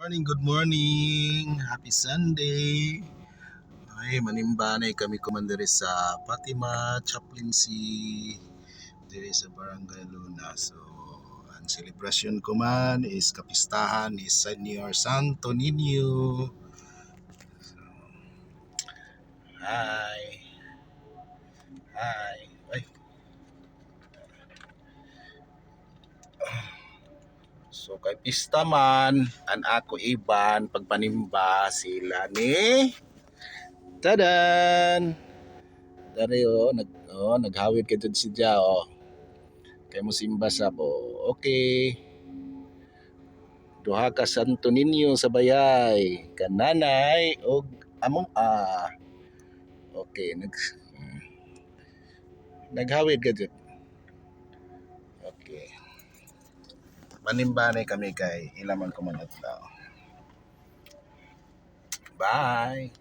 Good morning. Happy Sunday. Ay, manimbanay kami kumandiri sa Fatima Chaplaincy diri sa Barangay Luna. So, ang celebration ko man is kapistahan ni Senior Santo Niño. So, hi. Hi. Ay. So, kay pista man, an ako iban pagpanimba sila ni Tadan! Dari naghawid ka dyan si Dia Kay mo simba sa okay. Duha ka Santo Niño sa bayay. Kananay o among okay, naghawid ka dyan. Okay. Manimbanay kami kay ilaman ko man adlaw. Bye.